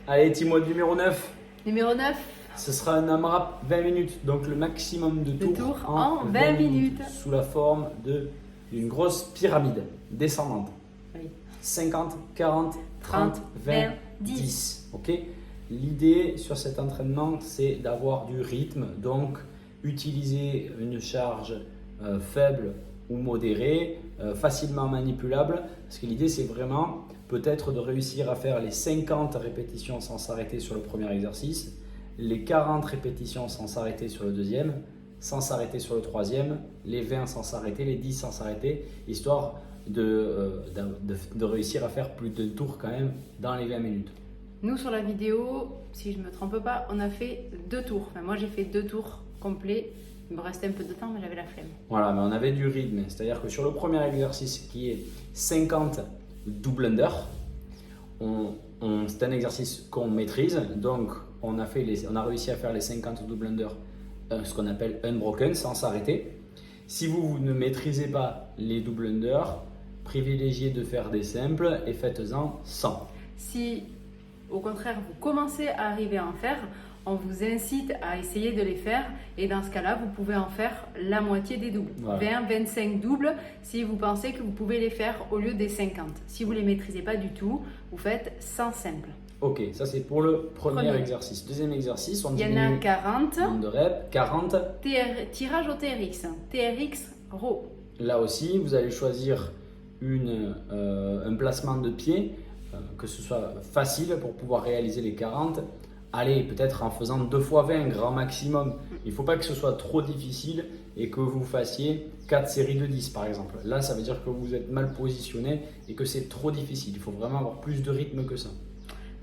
Allez, Timo, numéro 9. Numéro 9. Ce sera un AMRAP 20 minutes, donc le maximum de tours en 20 minutes. Sous la forme d'une grosse pyramide descendante. Oui. 50, 40, 30, 20, 10. Ok. L'idée sur cet entraînement, c'est d'avoir du rythme, donc utiliser une charge faible ou modérée, facilement manipulable, parce que l'idée c'est vraiment peut-être de réussir à faire les 50 répétitions sans s'arrêter sur le premier exercice, les 40 répétitions sans s'arrêter sur le deuxième, sans s'arrêter sur le troisième, les 20 sans s'arrêter, les 10 sans s'arrêter, histoire de réussir à faire plus de tours quand même dans les 20 minutes. Nous sur la vidéo, si je ne me trompe pas, on a fait 2 tours. Enfin, moi j'ai fait 2 tours complets. Il me restait un peu de temps, mais j'avais la flemme. Voilà, mais on avait du rythme. C'est-à-dire que sur le premier exercice qui est 50 double under, c'est un exercice qu'on maîtrise. Donc, on a réussi à faire les 50 double under, ce qu'on appelle unbroken, sans s'arrêter. Si vous ne maîtrisez pas les double under, privilégiez de faire des simples et faites-en 100. Si au contraire vous commencez à arriver à en faire, on vous incite à essayer de les faire et dans ce cas-là, vous pouvez en faire la moitié des doubles. Voilà. 20, 25 doubles si vous pensez que vous pouvez les faire au lieu des 50. Si vous ne les maîtrisez pas du tout, vous faites 100 simples. Ok, ça c'est pour le premier exercice. Deuxième exercice, on diminue. Il y en a 40. Nombre de reps, 40. Tirage au TRX. TRX row. Là aussi, vous allez choisir un placement de pied, que ce soit facile pour pouvoir réaliser les 40. Allez, peut-être en faisant 2 fois 20, grand maximum. Il ne faut pas que ce soit trop difficile et que vous fassiez 4 séries de 10 par exemple. Là, ça veut dire que vous êtes mal positionné et que c'est trop difficile. Il faut vraiment avoir plus de rythme que ça.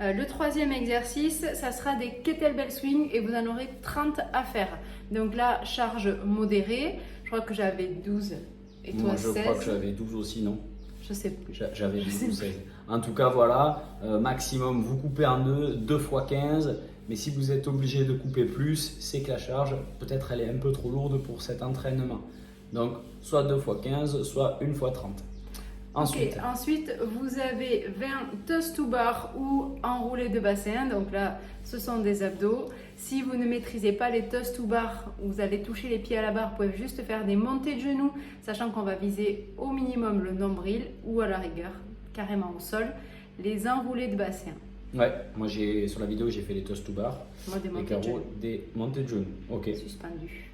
Le troisième exercice, ça sera des kettlebell swing et vous en aurez 30 à faire. Donc là, charge modérée. Je crois que j'avais 12 et toi 16. Moi, je crois que j'avais 12 aussi, non? Je sais plus. J'avais 12 ou 16. En tout cas, voilà, maximum, vous coupez en 2 fois 15. Mais si vous êtes obligé de couper plus, c'est que la charge, peut-être elle est un peu trop lourde pour cet entraînement. Donc, soit 2 fois 15, soit 1 fois 30. Ensuite, vous avez 20 toes to bar ou enroulés de bassin. Donc là, ce sont des abdos. Si vous ne maîtrisez pas les toes to bar, vous allez toucher les pieds à la barre. Vous pouvez juste faire des montées de genoux, sachant qu'on va viser au minimum le nombril ou à la rigueur, carrément au sol, les enroulés de bassin. Ouais, moi sur la vidéo j'ai fait les toes to bar. Moi des montées de genoux. Des montées de genoux. Ok. Suspendu.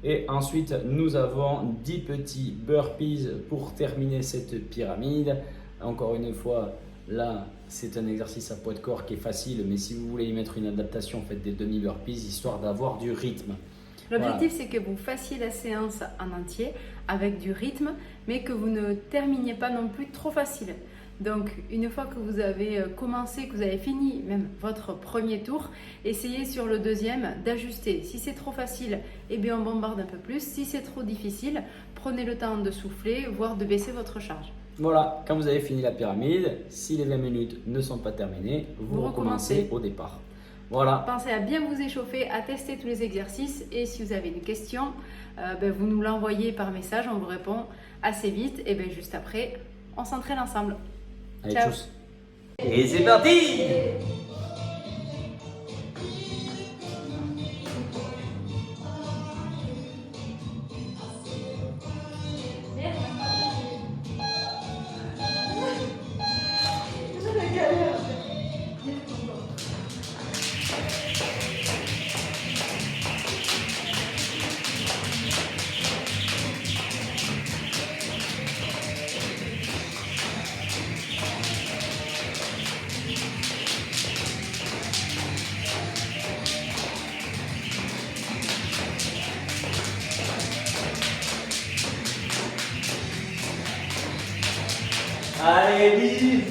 Et ensuite, nous avons 10 petits burpees pour terminer cette pyramide. Encore une fois, là, c'est un exercice à poids de corps qui est facile, mais si vous voulez y mettre une adaptation, faites des demi-burpees, histoire d'avoir du rythme. L'objectif, c'est que vous fassiez la séance en entier avec du rythme, mais que vous ne terminiez pas non plus trop facile. Donc, une fois que vous avez commencé, que vous avez fini même votre premier tour, essayez sur le deuxième d'ajuster. Si c'est trop facile, eh bien on bombarde un peu plus. Si c'est trop difficile, prenez le temps de souffler, voire de baisser votre charge. Voilà, quand vous avez fini la pyramide, si les 20 minutes ne sont pas terminées, vous recommencez au départ. Voilà. Pensez à bien vous échauffer, à tester tous les exercices et si vous avez une question, vous nous l'envoyez par message, on vous répond assez vite et juste après, on s'entraîne ensemble. Allez, ciao. Tchuss. Et c'est parti! Allez, vite!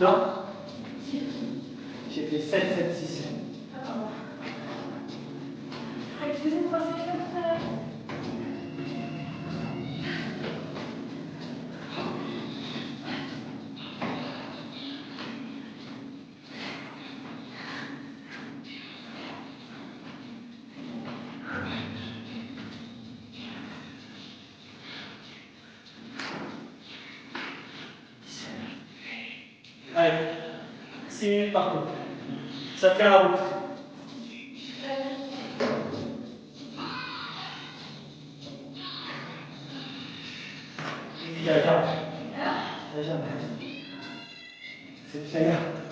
Non. J'ai fait 7, 7, 6. Allez, 6 minutes par contre. Ça tient la route. Il y a jamais. C'est bien.